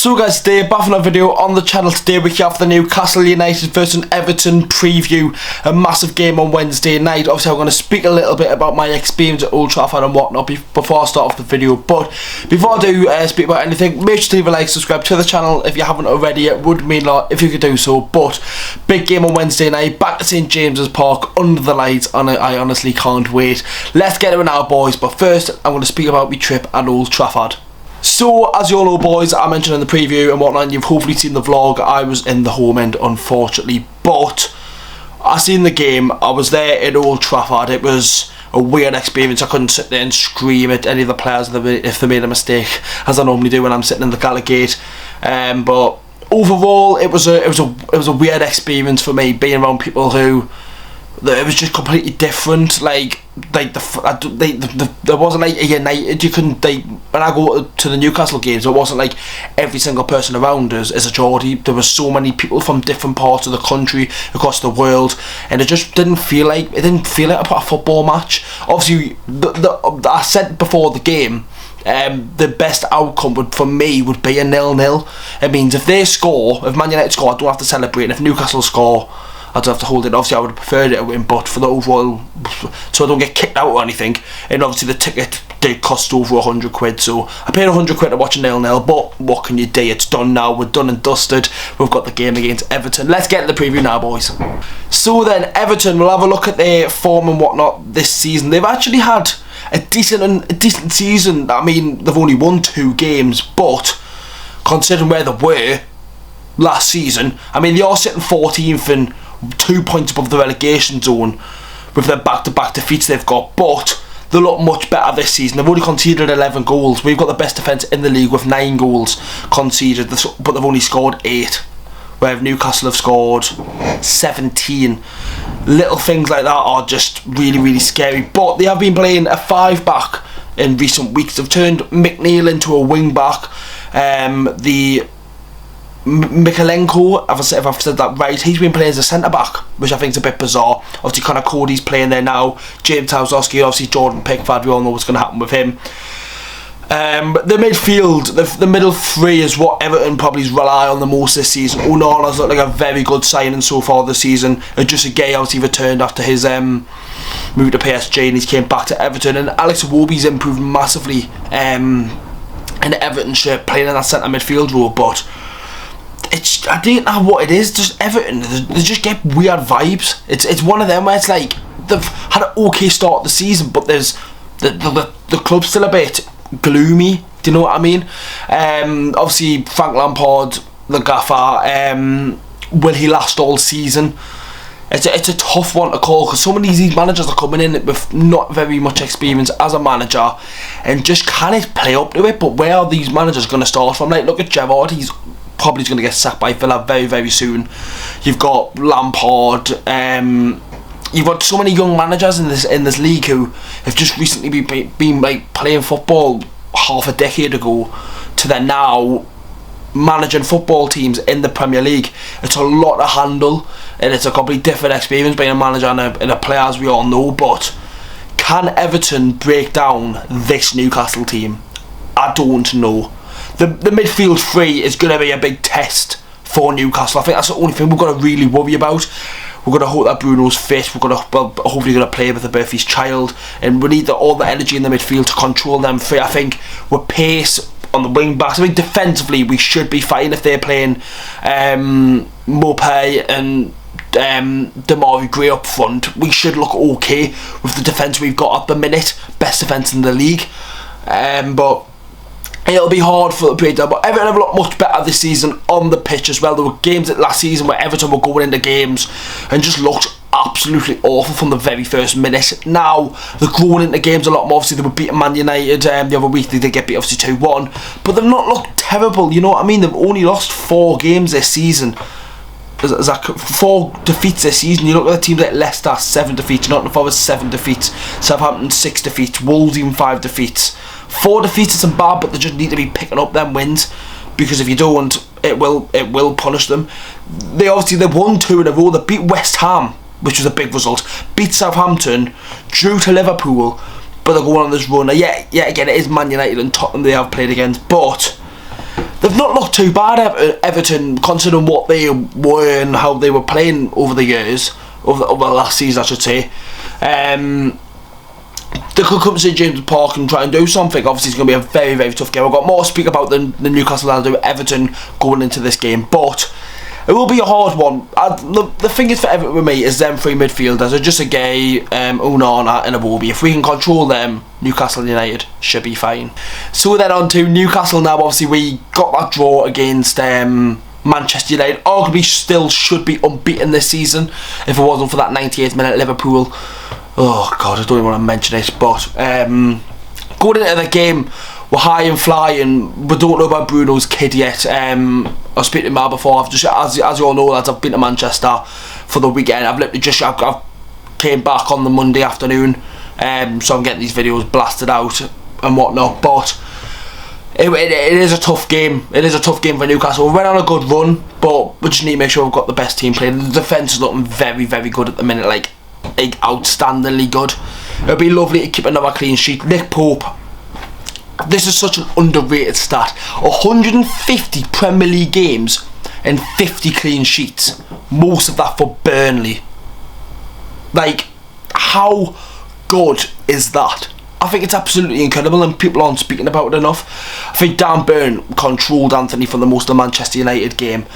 So guys, today back for another video on the channel. Today we have the Newcastle United versus Everton preview, a massive game on Wednesday night. Obviously I'm going to speak a little bit about my experience at Old Trafford and whatnot before I start off the video. But before I do speak about anything, make sure to leave a like, subscribe to the channel if you haven't already. It would mean a lot if you could do so. But big game on Wednesday night, back at St James's Park under the lights, and I honestly can't wait. Let's get it now, boys. But first I'm going to speak about my trip at Old Trafford. So, as you all know, boys, I mentioned in the preview and whatnot, and you've hopefully seen the vlog, I was in the home end, unfortunately, but I seen the game. I was there at Old Trafford. It was a weird experience. I couldn't sit there and scream at any of the players if they made a mistake, as I normally do when I'm sitting in the Gala Gate. But overall, it was a weird experience for me, being around people who, it was just completely different. There wasn't like a United. You couldn't, when I go to the Newcastle games, it wasn't like every single person around us is a Geordie. There were so many people from different parts of the country, across the world, and it just didn't feel like a football match. Obviously, I said before the game, the best outcome for me would be a 0-0. It means if they score, if Man United score, I don't have to celebrate, and if Newcastle score, I don't have to hold it. Obviously I would have preferred it to win, but for the overall, so I don't get kicked out or anything, and obviously the ticket did cost over 100 quid, so I paid 100 quid to watch a 0-0, but what can you do? It's done now, we're done and dusted. We've got the game against Everton. Let's get to the preview now, boys. So then, Everton, we'll have a look at their form and whatnot this season. They've actually had a decent season. I mean, they've only won 2 games, but considering where they were last season, I mean, they are sitting 14th and 2 points above the relegation zone with their back-to-back defeats they've got, but they look much better this season. They've only conceded 11 goals. We've got the best defence in the league with 9 goals conceded, but they've only scored 8, where Newcastle have scored 17. Little things like that are just really scary, but they have been playing a 5-back in recent weeks. They've turned McNeil into a wing-back. The Mikalenko, if I've said that right, he's been playing as a centre-back, which I think is a bit bizarre. Obviously Connor Cody's playing there now, James Towsowski, obviously Jordan Pickford, we all know what's going to happen with him. The midfield, the middle three is what Everton probably rely on the most this season. Onana's looked like a very good signing so far this season. Just Gay obviously returned after his move to PSG, and he's came back to Everton, and Alex Iwobi's improved massively in the Everton shirt, playing in that centre midfield role, but I don't know what it is. Just Everton, they just get weird vibes. It's one of them where it's like they've had an okay start to the season, but there's the club's still a bit gloomy. Do you know what I mean? Obviously Frank Lampard, the gaffer, will he last all season? It's a tough one to call, because so many of these managers are coming in with not very much experience as a manager, and just can't play up to it. But where are these managers going to start from? Like, look at Gerrard, he's probably going to get sacked by Villa very soon. You've got Lampard. You've got so many young managers in this league who have just recently been like playing football half a decade ago to then now managing football teams in the Premier League. It's a lot to handle, and it's a completely different experience being a manager and a player, as we all know. But can Everton break down this Newcastle team? I don't know. The midfield three is going to be a big test for Newcastle. I think that's the only thing we've got to really worry about. We're going to hope that Bruno's fit. We're going to hopefully going to play with the birth of his child, and we need all the energy in the midfield to control them three. I think with pace on the wing backs, I think defensively we should be fine if they're playing Mopé and Damari Gray up front. We should look okay with the defence we've got at the minute. Best defence in the league, but it'll be hard for the breakdown. But Everton have looked much better this season on the pitch as well. There were games last season where Everton were going into games and just looked absolutely awful from the very first minute. Now they're growing into games a lot more. Obviously they were beating Man United the other week. They did get beat obviously 2-1, but they've not looked terrible. You know what I mean? They've only lost 4 games this season. There's like 4 defeats this season. You look at the teams like Leicester, 7 defeats, Nottingham Forest 7 defeats, Southampton 6 defeats, Wolves even 5 defeats. 4 defeats isn't bad, but they just need to be picking up them wins, because if you don't, it will punish them. They won 2 in a row. They beat West Ham, which was a big result. Beat Southampton, drew to Liverpool, but they're going on this run. Yeah, again, it is Man United and Tottenham they have played against, but they've not looked too bad, Everton, considering what they were and how they were playing over the years, over the last season I should say. They could come to St James's Park and try and do something. Obviously it's going to be a very, very tough game. I've got more to speak about than Newcastle than I do Everton going into this game, but it will be a hard one. The thing is for Everton with me is them three midfielders are just a Gay, Onana and Iwobi. If we can control them, Newcastle United should be fine. So then on to Newcastle now. Obviously we got that draw against Manchester United. Arguably still should be unbeaten this season if it wasn't for that 98th minute Liverpool. Oh God, I don't even want to mention it, but going into the game, we're high and flying. We don't know about Bruno's kid yet. I was speaking to Mal before. I've just, as you all know, lads, I've been to Manchester for the weekend. I've literally just I've came back on the Monday afternoon, so I'm getting these videos blasted out and whatnot. But it is a tough game. It is a tough game for Newcastle. We went on a good run, but we just need to make sure we've got the best team playing. The defence is looking very, very good at the minute. Like outstandingly good. It'd be lovely to keep another clean sheet. Nick Pope, this is such an underrated stat. 150 Premier League games and 50 clean sheets, most of that for Burnley. Like, how good is that? I think it's absolutely incredible and people aren't speaking about it enough. I think Dan Burn controlled Anthony for the most of the Manchester United game.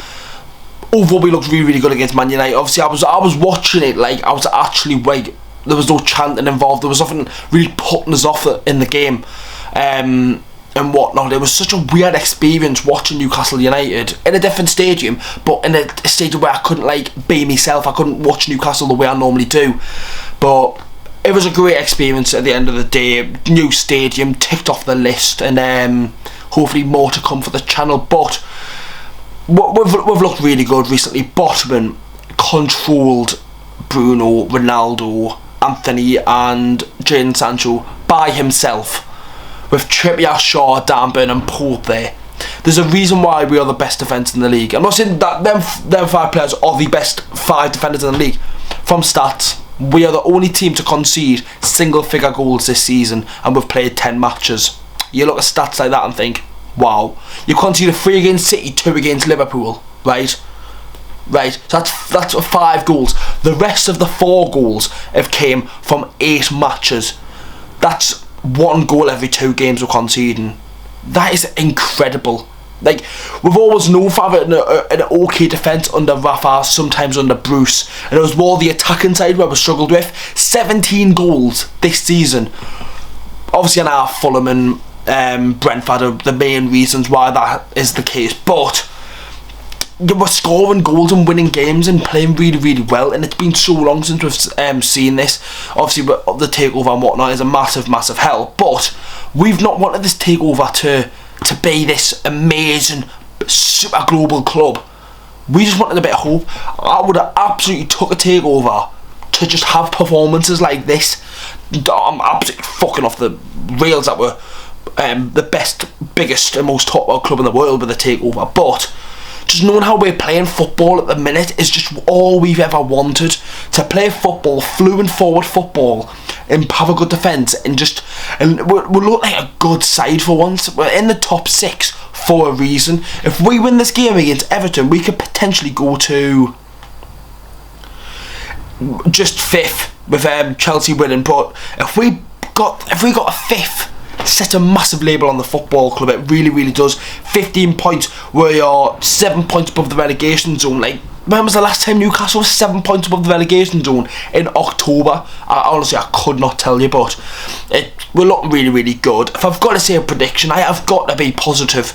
Overall, we looked really, really good against Man United. Obviously, I was watching it, like, I was actually, like, there was no chanting involved. There was nothing really putting us off in the game and whatnot. It was such a weird experience watching Newcastle United in a different stadium, but in a stadium where I couldn't, like, be myself. I couldn't watch Newcastle the way I normally do. But it was a great experience at the end of the day. New stadium, ticked off the list, and hopefully more to come for the channel. But we've looked really good recently. Botman controlled Bruno, Ronaldo, Anthony and Jadon Sancho by himself, with Trippier, Shaw, Dan Burn and Pope there. There's a reason why we are the best defence in the league. I'm not saying that them five players are the best five defenders in the league. From stats, we are the only team to concede single figure goals this season, and we've played 10 matches. You look at stats like that and think, wow. You conceded 3 against City, 2 against Liverpool, right? Right, so that's 5 goals. The rest of the 4 goals have came from 8 matches. That's 1 goal every 2 games we're conceding. That is incredible. Like, we've always known for having an okay defence under Rafa, sometimes under Bruce, and it was more the attacking side where we struggled with. 17 goals this season. Obviously, now Fulham and Brentford are the main reasons why that is the case, but we're scoring goals and winning games and playing really, really well, and it's been so long since we've seen this. Obviously, the takeover and whatnot is a massive, massive help, but we've not wanted this takeover to be this amazing, super global club. We just wanted a bit of hope. I would have absolutely took a takeover to just have performances like this. I'm absolutely fucking off the rails that we're the best, biggest and most top club in the world with a takeover, but just knowing how we're playing football at the minute is just all we've ever wanted. To play football, fluent forward football, and have a good defence, and we look like a good side for once. We're in the top 6 for a reason. If we win this game against Everton, we could potentially go to just 5th with Chelsea winning. But if we got a 5th, set a massive label on the football club. It really, really does. 15 points, we are 7 points above the relegation zone. Like, when was the last time Newcastle was 7 points above the relegation zone? In October. Honestly, I could not tell you, but we're looking really, really good. If I've got to say a prediction, I have got to be positive.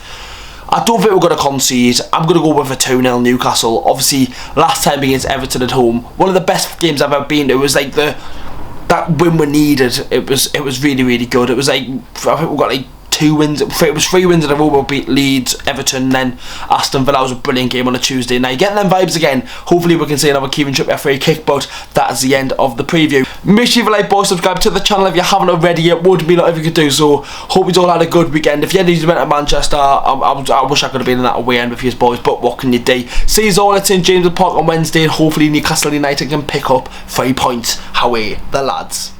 I don't think we're going to concede. I'm going to go with a 2-0 Newcastle. Obviously, last time against Everton at home, one of the best games I've ever been to. It was like that win we needed. It was really, really good. It was like, I think we got like 2 wins. It was 3 wins in a row. We beat Leeds, Everton, then Aston Villa. That was a brilliant game on a Tuesday night. Getting them vibes again. Hopefully we can see another Kieran Trippier free kick, but that is the end of the preview. Make sure you like, boys, subscribe to the channel if you haven't already. It would mean a lot if you could do so. Hope you all had a good weekend. If you had went to Manchester, I wish I could have been in that away end with you boys, but what can you do? See you all at St James's Park on Wednesday, and hopefully Newcastle United can pick up 3 points. Away the lads.